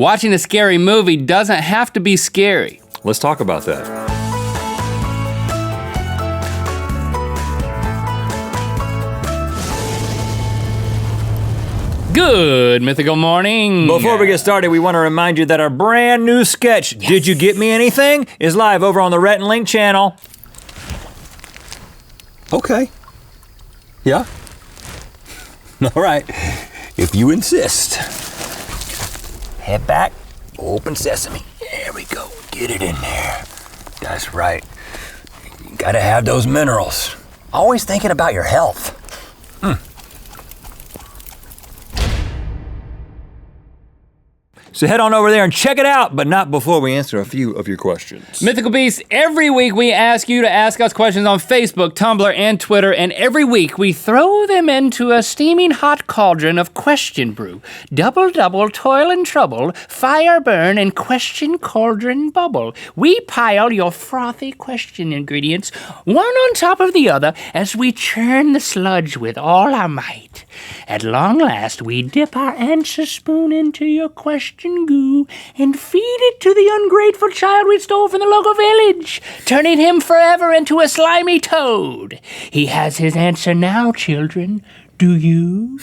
watching a scary movie doesn't have to be scary. Let's talk about that. Good Mythical Morning. Before we get started, we want to remind you that our brand new sketch, Did You Get Me Anything?, is live over on the Rhett Link channel. Okay. Yeah? All right. If you insist. Head back, open sesame. There we go. Get it in there. That's right. You gotta have those minerals. Always thinking about your health. So head on over there and check it out, but not before we answer a few of your questions. Mythical Beasts, every week we ask you to ask us questions on Facebook, Tumblr, and Twitter, and every week we throw them into a steaming hot cauldron of question brew. Double, toil and trouble, fire burn, and question cauldron bubble. We pile your frothy question ingredients one on top of the other as we churn the sludge with all our might. At long last, we dip our answer spoon into your question goo and feed it to the ungrateful child we stole from the local village, turning him forever into a slimy toad. He has his answer now, children. Do you?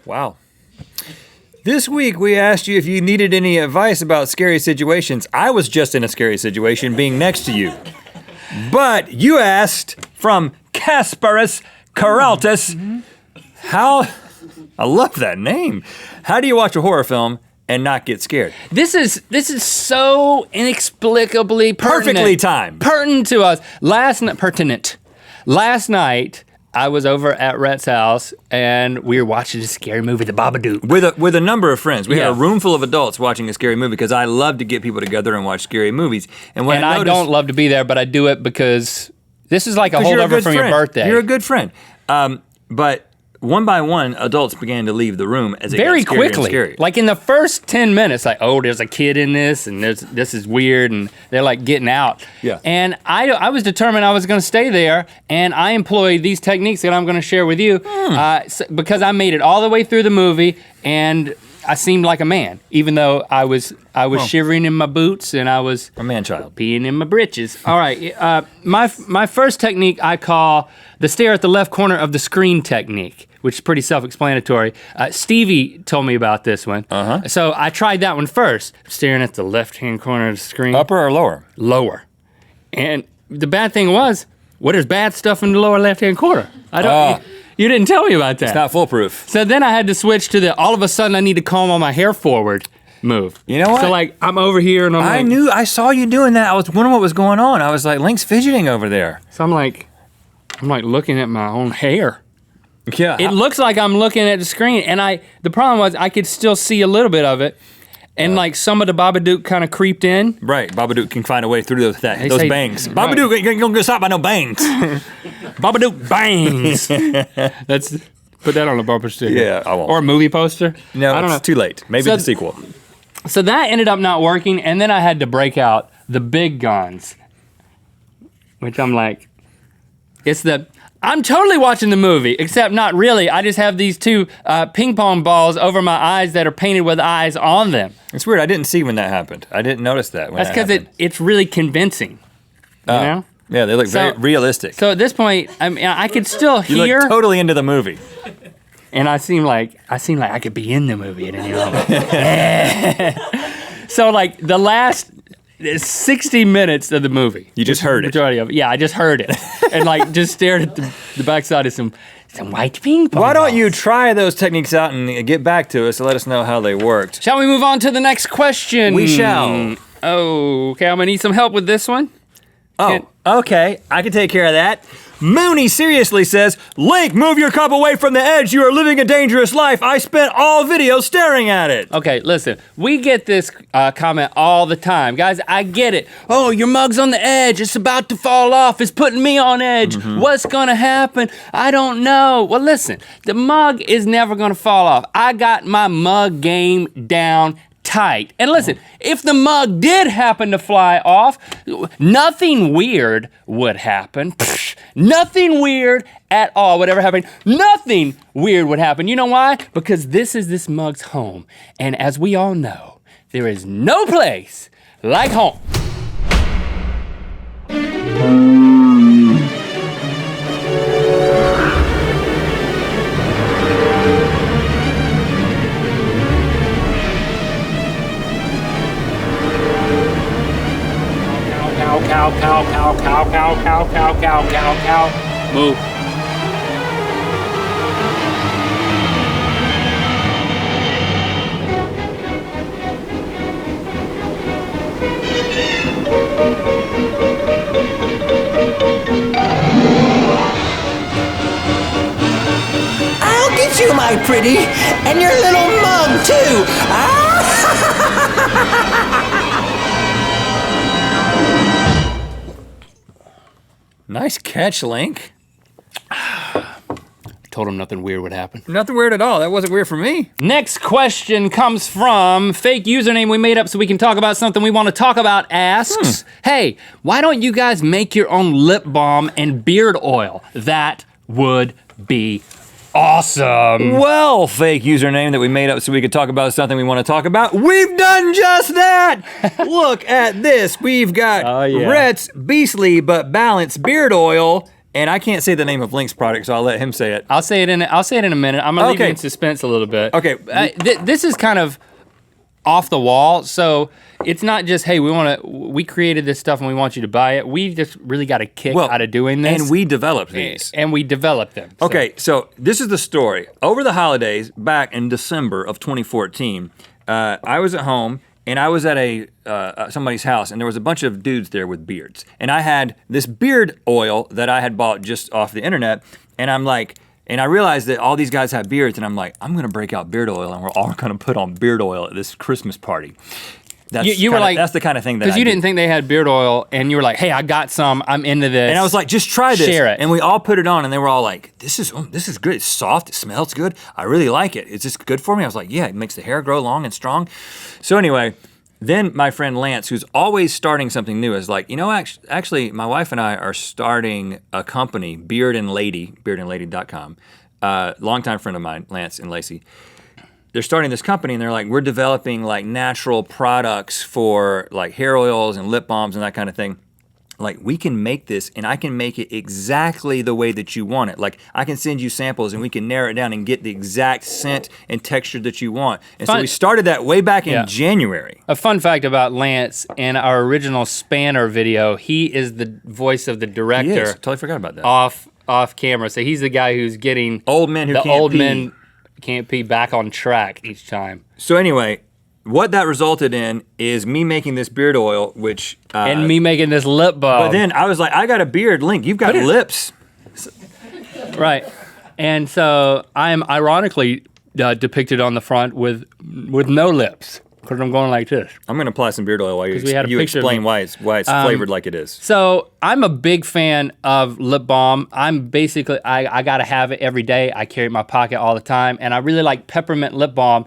Wow. This week we asked you if you needed any advice about scary situations. I was just in a scary situation being next to you. But you asked from Kasparus Karaltus, I love that name. How do you watch a horror film and not get scared? This is so inexplicably pertinent. Perfectly timed. Pertinent to us. Pertinent. Last night, I was over at Rhett's house and we were watching a scary movie, The Babadook. With a number of friends. We had a room full of adults watching a scary movie because I love to get people together and watch scary movies. And I don't love to be there, but I do it because this is like a holdover from your birthday. You're a good friend. But one by one, adults began to leave the room as it very got scarier quickly. And scarier. Like in the first 10 minutes, like, oh, there's a kid in this, and this is weird, and they're like getting out. Yeah. And I was determined I was gonna stay there, and I employed these techniques that I'm gonna share with you, because I made it all the way through the movie, and I seemed like a man, even though I was shivering in my boots, and I was a man-child peeing in my britches. All right, my first technique I call the stare at the left corner of the screen technique, which is pretty self-explanatory. Stevie told me about this one. So I tried that one first, staring at the left-hand corner of the screen. Upper or lower? Lower. And the bad thing was, there's bad stuff in the lower left-hand corner. You didn't tell me about that. It's not foolproof. So then I had to switch to the, all of a sudden I need to comb all my hair forward move. You know what? So like, I'm over here and I saw you doing that. I was wondering what was going on. I was like, Link's fidgeting over there. So I'm like looking at my own hair. Yeah. It looks like I'm looking at the screen, and the problem was I could still see a little bit of it, and like some of the Babadook kind of creeped in. Right, Babadook can find a way through those bangs. Right. Babadook ain't gonna get stopped by no bangs. Babadook bangs. Put that on a bumper sticker. Yeah, I won't. Or a movie poster. No, I don't know. Too late. Maybe the sequel. So that ended up not working, and then I had to break out the big guns, which I'm like, I'm totally watching the movie, except not really. I just have these two ping pong balls over my eyes that are painted with eyes on them. It's weird. I didn't see when that happened. I didn't notice that when That's because it's really convincing. You know? Yeah, they look very realistic. So at this point, I mean, I could still hear. You look totally into the movie. And I seem like I could be in the movie at any moment. So like the last 60 minutes of the movie. You just heard it. Majority of it. Yeah, I just heard it. And like just stared at the backside of some white ping pong Why don't balls. you try those techniques out and get back to us and let us know how they worked? Shall we move on to the next question? We shall. Oh, okay, I'm gonna need some help with this one. Oh, okay, I can take care of that. Mooney seriously says, Link, move your cup away from the edge. You are living a dangerous life. I spent all video staring at it. Okay, listen, we get this comment all the time. Guys, I get it. Oh, your mug's on the edge. It's about to fall off. It's putting me on edge. What's gonna happen? I don't know. Well, listen, the mug is never gonna fall off. I got my mug game down tight. And listen, if the mug did happen to fly off, nothing weird would happen. Nothing weird at all would ever happen. Nothing weird would happen. You know why? Because this is this mug's home. And as we all know, there is no place like home. Cow. Move. I'll get you, my pretty, and your little mug, too. Nice catch, Link. Told him nothing weird would happen. Nothing weird at all. That wasn't weird for me. Next question comes from fake username we made up so we can talk about something we want to talk about asks, hey, why don't you guys make your own lip balm and beard oil? That would be awesome. Well, fake username that we made up so we could talk about something we want to talk about, we've done just that. Look at this. We've got Rhett's Beastly but Balanced Beard Oil. And I can't say the name of Link's product, so I'll let him say it. I'll say it in a minute. I'm gonna leave you in suspense a little bit. Okay. This is kind of off the wall, so it's not just, hey, we created this stuff and we want you to buy it. We just really got a kick out of doing this. And we developed these. And we developed them. So. Okay, so this is the story. Over the holidays, back in December of 2014, I was at home and I was at somebody's house, and there was a bunch of dudes there with beards. And I had this beard oil that I had bought just off the internet, and I'm like, and I realized that all these guys have beards, and I'm like, I'm gonna break out beard oil, and we're all gonna put on beard oil at this Christmas party. That's the kind of thing that because you didn't think they had beard oil, and you were like, hey, I got some, I'm into this. And I was like, just try this. Share it. And we all put it on, and they were all like, this is good. It's soft, it smells good. I really like it. Is this good for me? I was like, yeah, it makes the hair grow long and strong. So anyway, then my friend Lance, who's always starting something new, is like, you know, actually, my wife and I are starting a company, beardandlady.com. Longtime friend of mine, Lance and Lacey. They're starting this company, and they're like, we're developing like natural products for like hair oils and lip balms and that kind of thing. Like, we can make this, and I can make it exactly the way that you want it. Like, I can send you samples, and we can narrow it down and get the exact scent and texture that you want. And so we started that way back in January. A fun fact about Lance, in our original Spanner video, he is the voice of the director. He is. Totally forgot about that. Off camera. So he's the guy who's getting old men who can't pee back on track each time. So anyway, what that resulted in is me making this beard oil, which... and me making this lip balm. But then I was like, I got a beard. Link, you've got lips. Right. And so I'm ironically depicted on the front with no lips, because I'm going like this. I'm going to apply some beard oil while you explain why it's flavored like it is. So I'm a big fan of lip balm. I'm basically, I got to have it every day. I carry it in my pocket all the time. And I really like peppermint lip balm.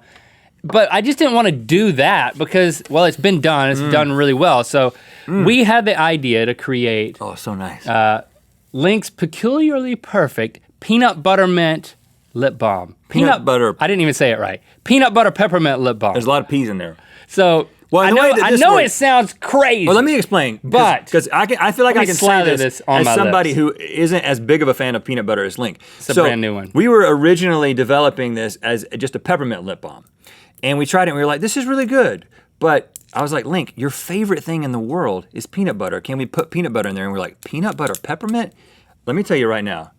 But I just didn't want to do that because, well, it's been done. It's done really well. So we had the idea to create... Oh, so nice. Link's peculiarly perfect peanut butter mint lip balm. Peanut butter... I didn't even say it right. Peanut butter peppermint lip balm. There's a lot of peas in there. So, I know it sounds crazy. Well, let me explain. Because I feel like I can say this as somebody who isn't as big of a fan of peanut butter as Link. It's a brand new one. We were originally developing this as just a peppermint lip balm. And we tried it, and we were like, this is really good. But I was like, Link, your favorite thing in the world is peanut butter. Can we put peanut butter in there? And we're like, peanut butter peppermint? Let me tell you right now,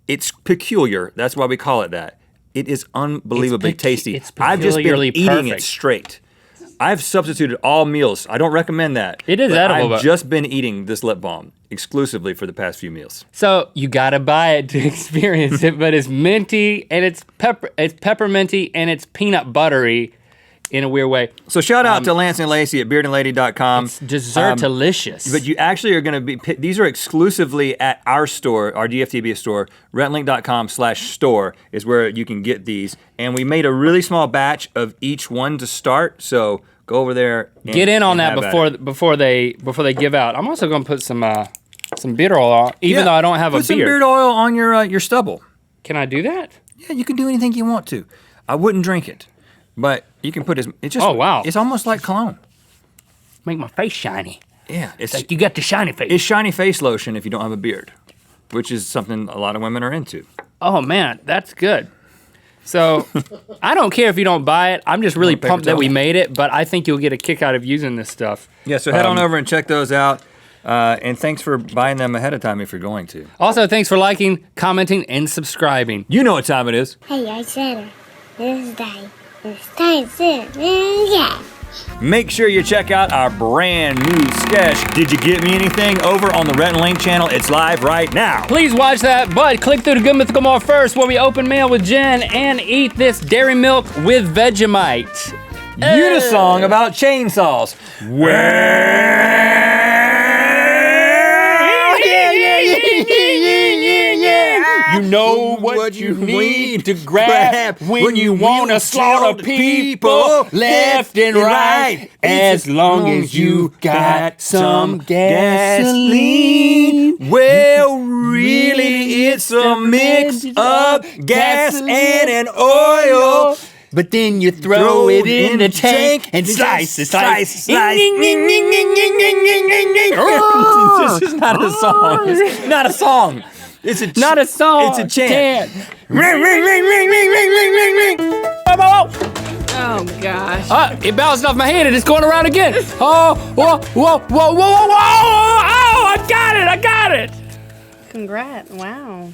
it's peculiar. That's why we call it that. It is unbelievably tasty. I've just been eating it straight. I've substituted all meals. I don't recommend that. It is edible. I've just been eating this lip balm exclusively for the past few meals. So you gotta buy it to experience it, but it's minty and it's pepperminty and it's peanut buttery. in a weird way. So shout out to Lance and Lacey at beardandlady.com. It's dessert-delicious. But you actually are gonna be, these are exclusively at our store, our DFTB store. RhettLink.com/store is where you can get these. And we made a really small batch of each one to start, so go over there and get in on that have before they give out. I'm also gonna put some beard oil on, even though I don't have a beard. Put some beard oil on your stubble. Can I do that? Yeah, you can do anything you want to. I wouldn't drink it, but you can put it just. Oh, wow. It's almost like cologne. Make my face shiny. Yeah, It's like you got the shiny face. It's shiny face lotion if you don't have a beard, which is something a lot of women are into. Oh man, that's good. So I don't care if you don't buy it. I'm just really pumped that we made it, but I think you'll get a kick out of using this stuff. Yeah, so head on over and check those out. And thanks for buying them ahead of time if you're going to. Also, thanks for liking, commenting, and subscribing. You know what time it is. Hey, I said it. It's time. It's time to yeah. Make sure you check out our brand new sketch, Did You Get Me Anything? Over on the Rhett Link channel. It's live right now. Please watch that, but click through to Good Mythical More first, where we open mail with Jen and eat this dairy milk with Vegemite. Unisong about chainsaws. You know what you need to grab when you want to slaughter people left and right, as long as you got some gasoline. Well, really, it's a mix of gas and an oil. But then you throw it in the tank and slice. This is not a song. It's not a song. It's Not a song. It's a chant. Oh gosh. It bounced off my head and it's going around again. Oh, whoa, whoa, whoa, whoa, whoa, whoa. Oh, I got it. Congrats. Wow.